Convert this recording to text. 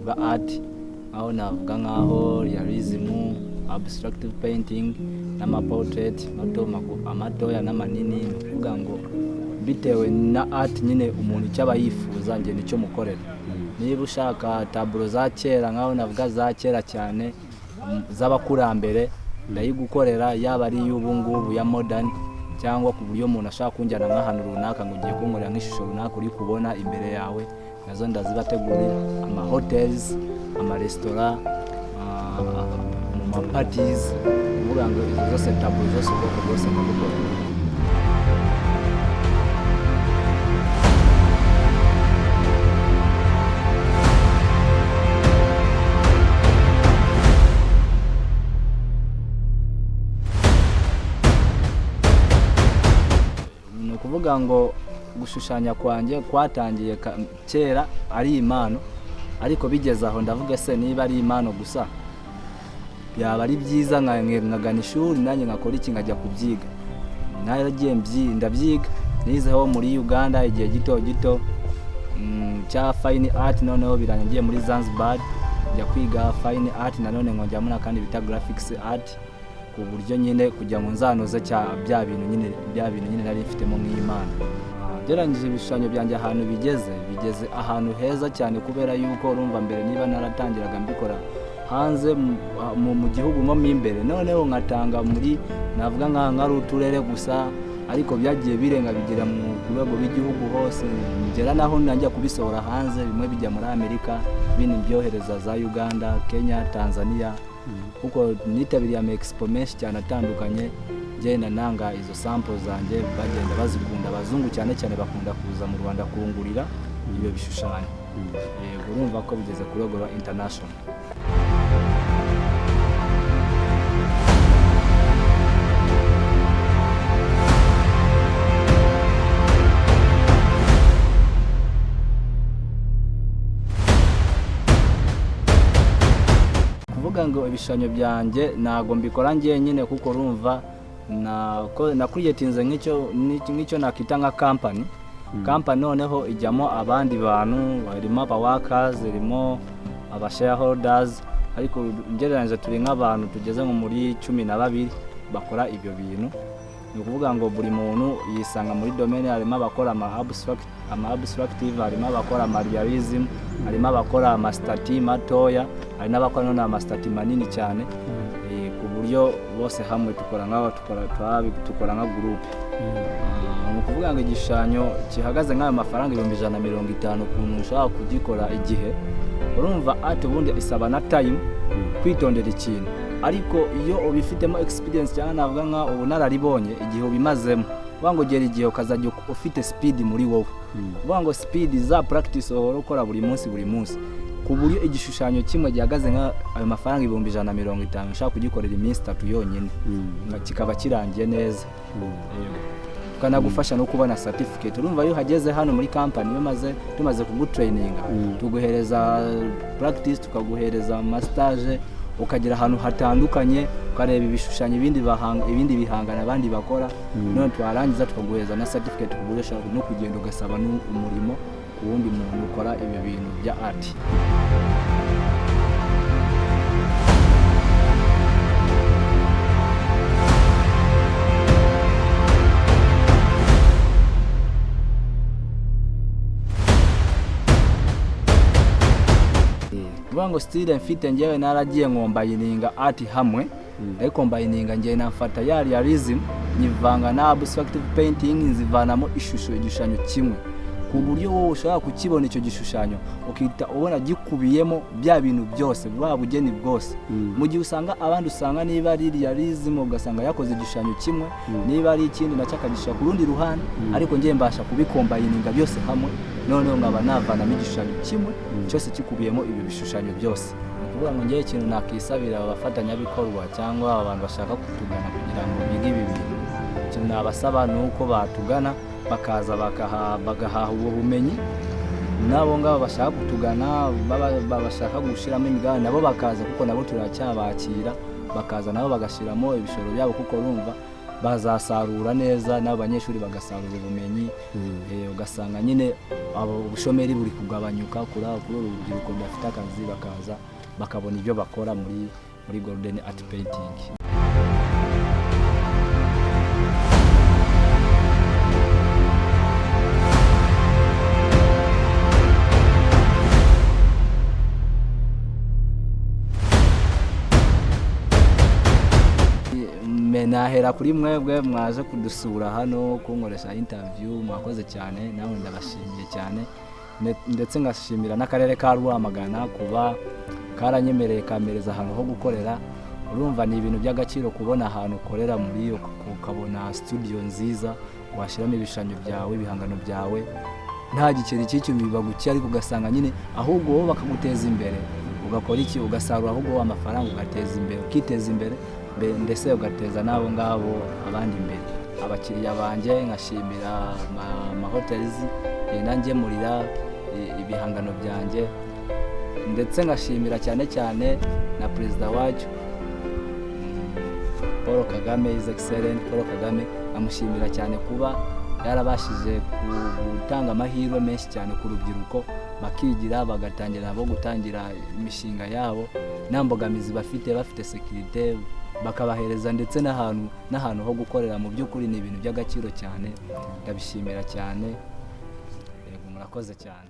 bwa art, aho navuga nkaho realism, abstract painting n'amaportrait amatoya n'amanini. Nukuvuga ngo bitewe na art nyine umuntu cyaba yifuza nge nicyo mukorera. Niba ushaka tableau za kera nkaho navuga za kera cyane z'abakurambere ndayigukorera, yaba ari y'ubu ngubu ya modern, cyangwa ku buryo umuntu ashaka kunjyana nk'ahantu runaka ngo ugiye kunkorera nk'ishusho runaka uri kubona imbere yawe, nazo ndazibategurira. Ama hotels, ama restaurant, ama parties, uvuga ngo izo zose tableau zose ubwoko bwose ndagukorera. Kuvuga ngo gushushanya kwanjye kwatangiye kera ari impano, ariko bigeze aho ndavuga se niba ari impano gusa byaba ari byiza nkagana ishuri nanjye ngakora iki nkajya kubyiga. Naragiye ndabyiga, nizeho muri Uganda igihe gito cya fine art, noneho birangiye muri Zanzibar njya kwiga fine art, nanone nkongera kandi bita graphics art, ku buryo nyine kujya mu nzanoze bya bintu nyine nari mfitemo nk'Imana. Gerangije ibishushanyo byanjye ahantu bigeze ahantu heza cyane, kubera yuko urumva mbere niba naratangiraga mbikora hanze mu gihugu mo imbere, noneho nkatanga muri navuga nka uturere gusa, ariko byagiye birenga bigira mu rwego rw'igihugu hose, ngera naho nanjye kubisohora hanze, bimwe bijya muri Amerika, ibindi byohereza za Uganda, Kenya, Tanzania, kuko nitabiriye ama expo menshi cyane atandukanye. Ngenda nanga izo sample zanjye bagenda bazikunda, abazungu cyane bakunda kuza mu Rwanda kungurira ibyo bishushanyo. Yego, urumva ko bigeze ku rwego rwa international. Kuvuga ngo ibishushanyo byanjye nago mbikora ngiye nyine, kuko urumva nakuriyetinze nk'icyo nakita nka company. Company noneho ijyamo abandi bantu, harimo aba workers, harimo aba shareholders, ariko ngereranyije turi nk'abantu tugeze nko muri 12 bakora ibyo bintu. Ni ukuvuga ngo buri muntu yisanga muri domaine, harimo abakora ama abstractive, harimo abakora ama realism, harimo abakora ama stati matoya, hari n'abakora none ama stati manini cyane, ku buryo bose hamwe tukora nka group. Ni ukuvuga ngo igishushanyo gihagaze nk'ayo mafaranga 150 kuntu ushaka kugikora igihe. Urumva ati ubundi isaba na time kwitondera ikintu, ariko iyo ubifitemo experience cyane navuga nka ubunararibonye igihe ubimazemo, wango gera igihe ukazajya ufite speed muri wowe, wango speed za practice ukora buri munsi ku buryo igishushanyo kimwe gihagaze nka ayo mafaranga 150 ushaka kugikorera iminsi 3 yonyine kikaba kirangiye neza. Kanagufasha no kubona certificate. Urumva iyo hageze hano muri company tumaze kugutraininga, tuguhereza practice, tukaguhereza massage, ukagira ahantu hatandukanye ukareba ibishushanyo ibindi bihangana abandi bakora, none twarangiza tukaguhereza na certificate ku buryo ushaka no kugenda ugasaba n'umurimo ubundi muntu ukora ibi bintu bya art. Wango style mfite ngewe naragiye ngombayininga art hamwe, ariko mbayininga ngewe nafata ya realism nyivanga na abstract painting, nzivanamo igishushanyo kimwe, ku buryo wowe ushaka kukibona icyo gishushanyo ukita ubona gikubiyemo bya bintu byose bwabugeni bwose. Mu gihe usanga abandi usanga niba ari realism ugasanga yakoze igishushanyo kimwe, niba ari ikindi nacakagisha ku rundi ruhande, ariko ngiye mbasha kubikombayininga byose hamwe, none ngaba navanamo igishushanyo kimwe cyose kikubiyemo ibyo bishushanyo byose. Kuvuga ngo ngiye ikintu nakisabira abafatanyabikorwa cyangwa abantu bashaka kutugana kugira ngo bige ibi bintu, ikintu nabasaba nuko batugana bakaza bagahaha ubu bumenyi, nabo ngabo bashaka kutugana bashaka gushiramo imigabane nabo bakaza, kuko nabo turacyabakira, bakaza nabo bagashiramo ibishoro byabo, kuko urumva bazasarura neza n'abanyeshuri bagasarura ubumenyi ugasanga nyine abo ubushomeri buri kugabanyuka kuri urubyiruko bafite akazi bakaza bakabona ibyo bakora muri Golden Art Painting. Nahera kuri mwebwe mwaje kudusura hano kunkoresha interview, mwakoze cyane, nawe ndabashimiye cyane, ndetse ngashimira n'akarere ka RWAMAGANA kuba karanyemereye kamereza ahantu ho gukorera. Urumva ni ibintu by'agaciro kubona ahantu ukorera muri ukabona studio nziza washyiramo ibishushanyo byawe, ibihangano byawe, nta giceri cy'icyo bibagukiye, ariko ugasanga nyine ahubwo wowe bakaguteza imbere, ugakora iki, ugasarura ahubwo amafaranga ugateza imbere, ukiteza imbere ndetse ugateza n'abo ngabo abandi imbere. Abakiriya banjye nkashimira amahotels yenda ngemurira ibihangano byanjye, ndetse ngashimira cyane cyane na perezida wacu Paul Kagame, His Excellence Paul Kagame, amushimira cyane kuba yarabashije gutanga amahirwe menshi cyane ku rubyiruko, bakigira bagatangira nabo gutangira imishinga yabo, nta mbogamizi bafite security bakabahereza ndetse n'ahantu ho gukorera. Mu by'ukuri ni ibintu by'agaciro cyane, ndabishimira cyane. Yego, murakoze cyane.